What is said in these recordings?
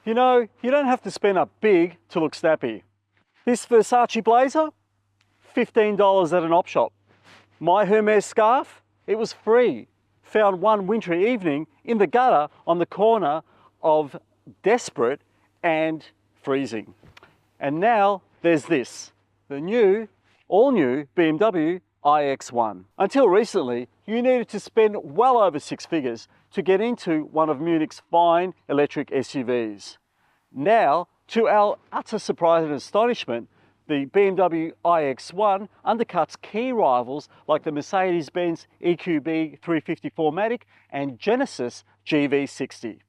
You know, you don't have to spend up big to look snappy. This Versace blazer, $15 at an op shop. My Hermes scarf, it was free. Found one wintry evening in the gutter on the corner of Desperate and Freezing. And now there's this, the new, all new BMW iX1. Until recently, you needed to spend well over 6 figures to get into one of Munich's fine electric SUVs. Now, to our utter surprise and astonishment, the BMW iX1 undercuts key rivals like the Mercedes-Benz EQB 350-4MATIC and Genesis GV60.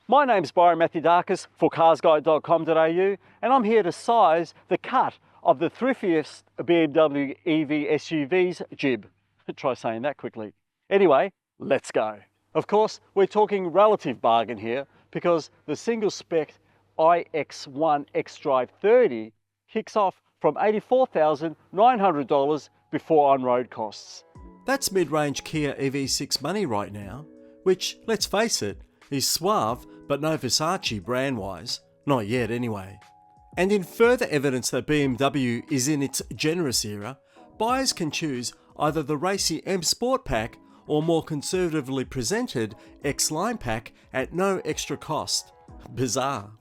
My name's Byron Mathioudakis for CarsGuide.com.au, and I'm here to size the cut of the thriftiest BMW EV SUV's jib. Try saying that quickly. Anyway, let's go. Of course, we're talking relative bargain here because the single-spec iX1 xDrive 30 kicks off from $84,900 before on-road costs. That's mid-range Kia EV6 money right now, which, let's face it, is suave but no Versace brand-wise, not yet anyway. And in further evidence that BMW is in its generous era, buyers can choose either the racy M Sport Pack or more conservatively presented X Line Pack at no extra cost. Bizarre.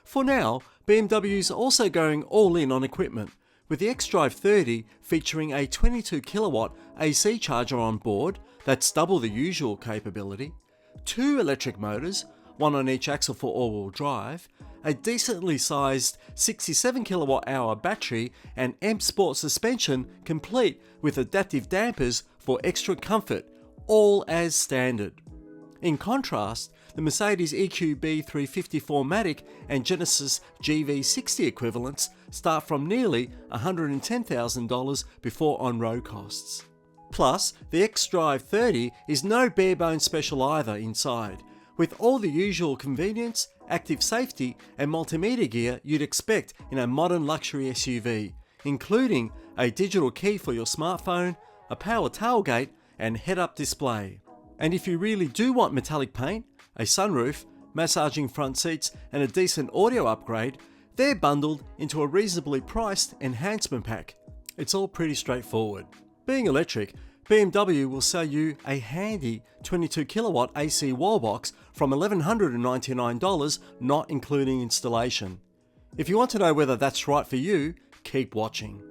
For now, BMW's also going all in on equipment, with the xDrive 30 featuring a 22 kilowatt AC charger on board, that's double the usual capability, 2 electric motors, one on each axle for all-wheel drive, a decently sized 67 kilowatt hour battery and M Sport suspension complete with adaptive dampers for extra comfort, all as standard. In contrast, the Mercedes EQB 350-4MATIC and Genesis GV60 equivalents start from nearly $110,000 before on-road costs. Plus, the xDrive 30 is no bare-bones special either inside, with all the usual convenience, active safety and multimedia gear you'd expect in a modern luxury SUV, including a digital key for your smartphone, a power tailgate and head-up display. And if you really do want metallic paint, a sunroof, massaging front seats and a decent audio upgrade, they're bundled into a reasonably priced enhancement pack. It's all pretty straightforward. Being electric, BMW will sell you a handy 22 kilowatt AC wall box from $1,199, not including installation. If you want to know whether that's right for you, keep watching.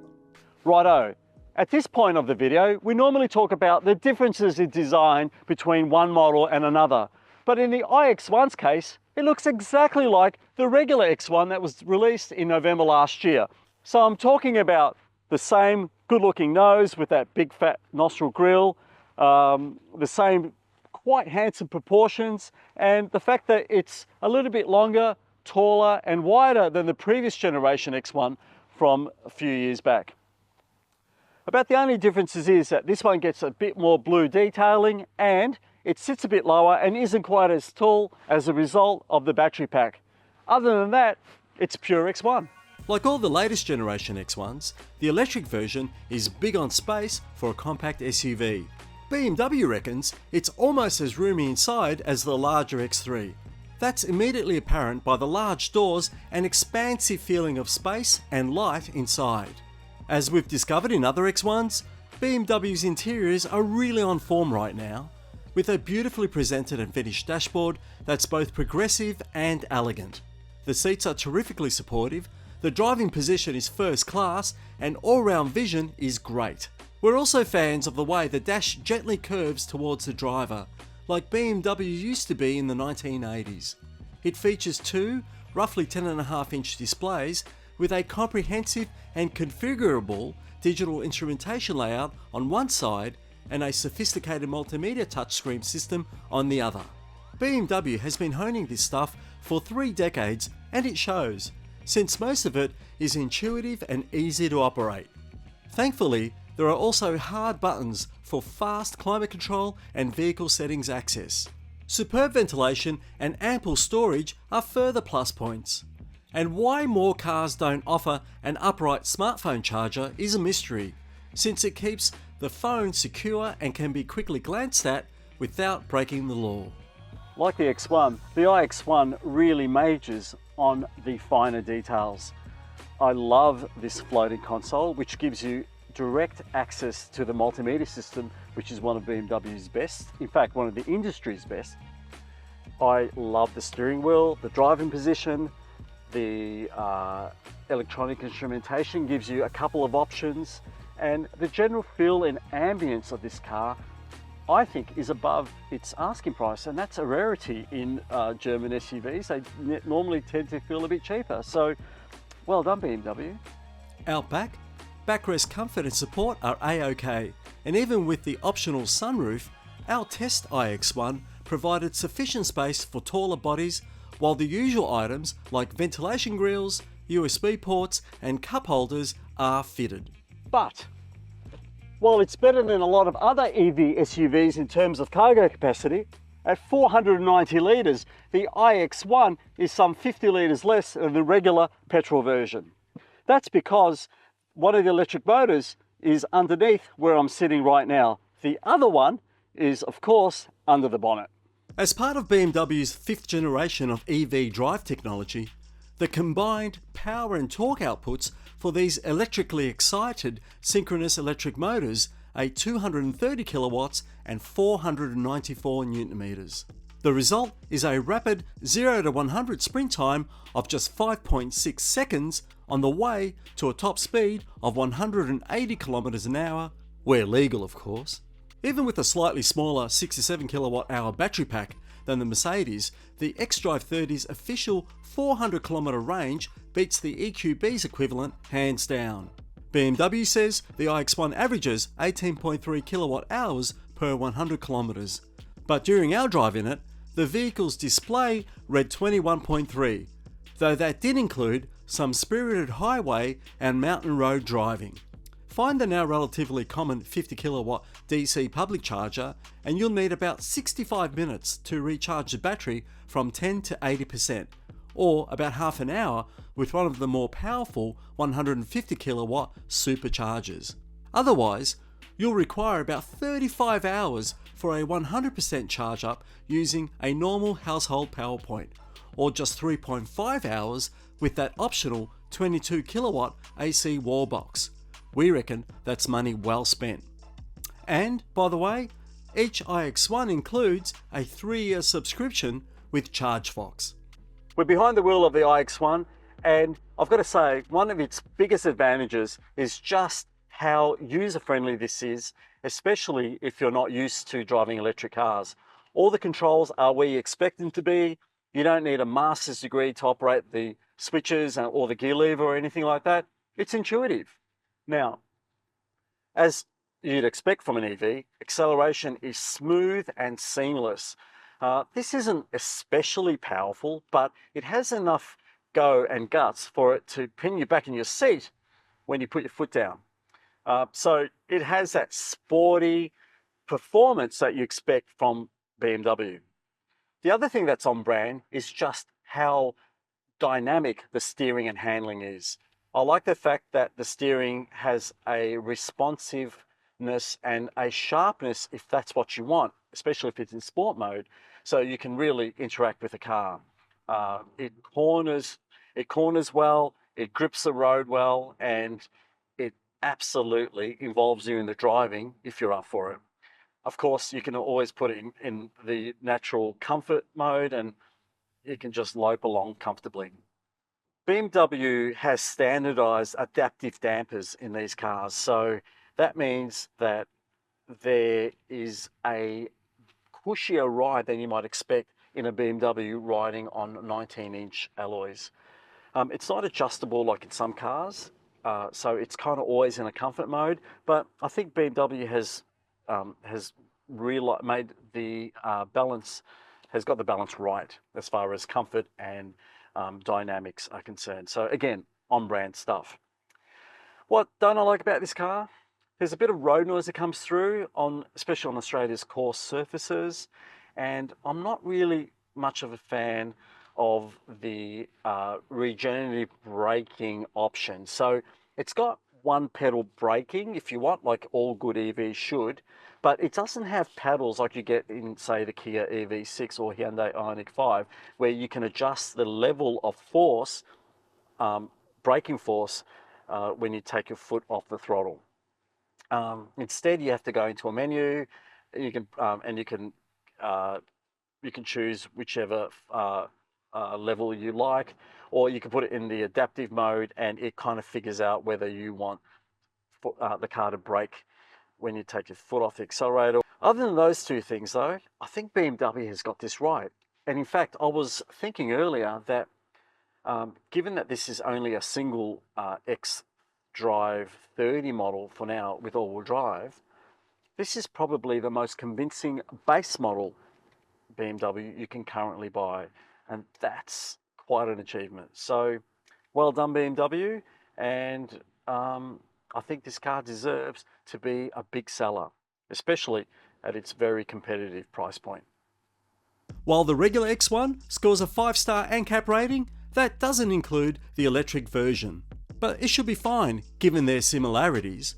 Righto. At this point of the video, we normally talk about the differences in design between one model and another. But in the iX1's case, it looks exactly like the regular X1 that was released in November last year. So I'm talking about the same good-looking nose with that big fat nostril grille, the same quite handsome proportions, and the fact that it's a little bit longer, taller and wider than the previous generation X1 from a few years back. About the only differences is that this one gets a bit more blue detailing and it sits a bit lower and isn't quite as tall as a result of the battery pack. Other than that, it's pure X1. Like all the latest generation X1s, the electric version is big on space for a compact SUV. BMW reckons it's almost as roomy inside as the larger X3. That's immediately apparent by the large doors and expansive feeling of space and light inside. As we've discovered in other X1s, BMW's interiors are really on form right now, with a beautifully presented and finished dashboard that's both progressive and elegant. The seats are terrifically supportive, the driving position is first class, and all-round vision is great. We're also fans of the way the dash gently curves towards the driver, like BMW used to be in the 1980s. It features 2, roughly 10.5-inch displays with a comprehensive and configurable digital instrumentation layout on one side and a sophisticated multimedia touchscreen system on the other. BMW has been honing this stuff for 3 decades and it shows, since most of it is intuitive and easy to operate. Thankfully, there are also hard buttons for fast climate control and vehicle settings access. Superb ventilation and ample storage are further plus points. And why more cars don't offer an upright smartphone charger is a mystery, since it keeps the phone secure and can be quickly glanced at without breaking the law. Like the X1, the iX1 really majors on the finer details. I love this floating console, which gives you direct access to the multimedia system, which is one of BMW's best, in fact, one of the industry's best. I love the steering wheel, the driving position, the electronic instrumentation gives you a couple of options, and the general feel and ambience of this car, I think, is above its asking price, and that's a rarity in German SUVs. They normally tend to feel a bit cheaper, so well done, BMW. Out back, backrest comfort and support are A-OK, and even with the optional sunroof, our test iX1 provided sufficient space for taller bodies, while the usual items like ventilation grills, USB ports and cup holders are fitted. But while it's better than a lot of other EV SUVs in terms of cargo capacity, at 490 litres, the iX1 is some 50 litres less than the regular petrol version. That's because one of the electric motors is underneath where I'm sitting right now. The other one is, of course, under the bonnet. As part of BMW's 5th generation of EV drive technology, the combined power and torque outputs for these electrically excited synchronous electric motors are 230 kilowatts and 494 newton meters. The result is a rapid 0 to 100 sprint time of just 5.6 seconds on the way to a top speed of 180 kilometers an hour, where legal of course. Even with a slightly smaller 67 kilowatt hour battery pack than the Mercedes, the xDrive 30's official 400 kilometer range beats the EQB's equivalent hands down. BMW says the iX1 averages 18.3 kilowatt hours per 100 kilometers, but during our drive in it, the vehicle's display read 21.3, though that did include some spirited highway and mountain road driving. Find the now relatively common 50 kilowatt DC public charger and you'll need about 65 minutes to recharge the battery from 10 to 80%, or about half an hour with one of the more powerful 150 kilowatt superchargers. Otherwise, you'll require about 35 hours for a 100% charge up using a normal household power point, or just 3.5 hours with that optional 22 kilowatt AC wall box. We reckon that's money well spent. And, by the way, each iX1 includes a 3-year subscription with ChargeFox. We're behind the wheel of the iX1, and I've got to say, one of its biggest advantages is just how user-friendly this is, especially if you're not used to driving electric cars. All the controls are where you expect them to be. You don't need a master's degree to operate the switches or the gear lever or anything like that. It's intuitive. Now, as you'd expect from an EV, acceleration is smooth and seamless. This isn't especially powerful, but it has enough go and guts for it to pin you back in your seat when you put your foot down. So it has that sporty performance that you expect from BMW. The other thing that's on brand is just how dynamic the steering and handling is. I like the fact that the steering has a responsiveness and a sharpness if that's what you want, especially if it's in sport mode, so you can really interact with the car. It corners well, it grips the road well, and it absolutely involves you in the driving if you're up for it. Of course, you can always put it in the natural comfort mode and you can just lope along comfortably. BMW has standardized adaptive dampers in these cars, so that means that there is a cushier ride than you might expect in a BMW riding on 19-inch alloys. It's not adjustable like in some cars, so it's kind of always in a comfort mode, but I think BMW has made the balance, has got the balance right as far as comfort and dynamics are concerned. So again, on-brand stuff. What don't I like about this car? There's a bit of road noise that comes through, especially on Australia's coarse surfaces, and I'm not really much of a fan of the regenerative braking option. So it's got one pedal braking if you want, like all good EVs should, but it doesn't have paddles like you get in, say, the Kia EV6 or Hyundai Ioniq 5, where you can adjust the level of force, braking force, when you take your foot off the throttle. Instead, you have to go into a menu. You can choose whichever level you like, or you can put it in the adaptive mode, and it kind of figures out whether you want the car to brake when you take your foot off the accelerator. Other than those two things, though, I think BMW has got this right. And in fact, I was thinking earlier that given that this is only a single xDrive 30 model for now with all-wheel drive, this is probably the most convincing base model BMW you can currently buy, and that's quite an achievement. So well done, BMW, and I think this car deserves to be a big seller, especially at its very competitive price point. While the regular X1 scores a 5-star ANCAP rating, that doesn't include the electric version, but it should be fine given their similarities.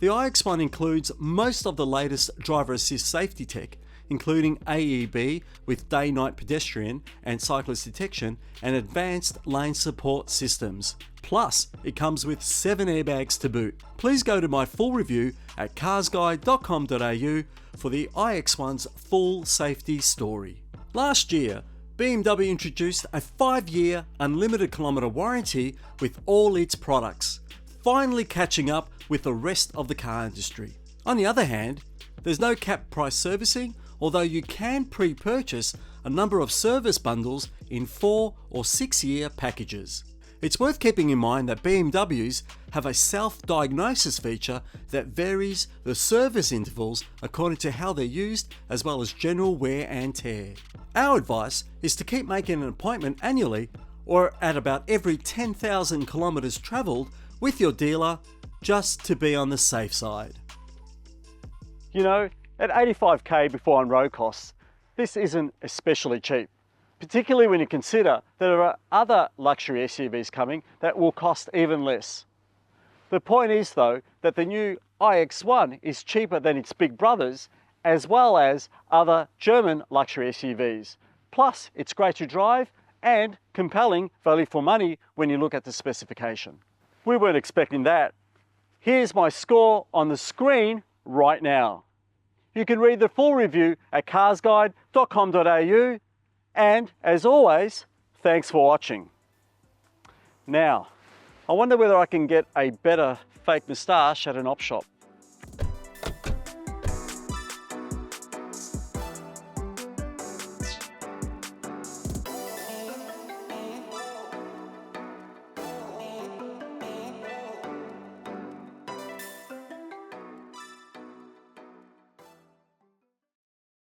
The iX1 includes most of the latest driver assist safety tech, including AEB with day-night pedestrian and cyclist detection and advanced lane support systems. Plus, it comes with 7 airbags to boot. Please go to my full review at carsguide.com.au for the iX1's full safety story. Last year, BMW introduced a 5-year unlimited kilometre warranty with all its products, finally catching up with the rest of the car industry. On the other hand, there's no capped price servicing, although you can pre-purchase a number of service bundles in 4 or 6-year packages. It's worth keeping in mind that BMWs have a self-diagnosis feature that varies the service intervals according to how they're used, as well as general wear and tear. Our advice is to keep making an appointment annually or at about every 10,000 kilometres travelled with your dealer, just to be on the safe side. You know, at 85k before on road costs, this isn't especially cheap, particularly when you consider that there are other luxury SUVs coming that will cost even less. The point is, though, that the new iX1 is cheaper than its big brothers, as well as other German luxury SUVs. Plus, it's great to drive and compelling value for money when you look at the specification. We weren't expecting that. Here's my score on the screen right now. You can read the full review at carsguide.com.au, and as always, thanks for watching. Now, I wonder whether I can get a better fake moustache at an op shop.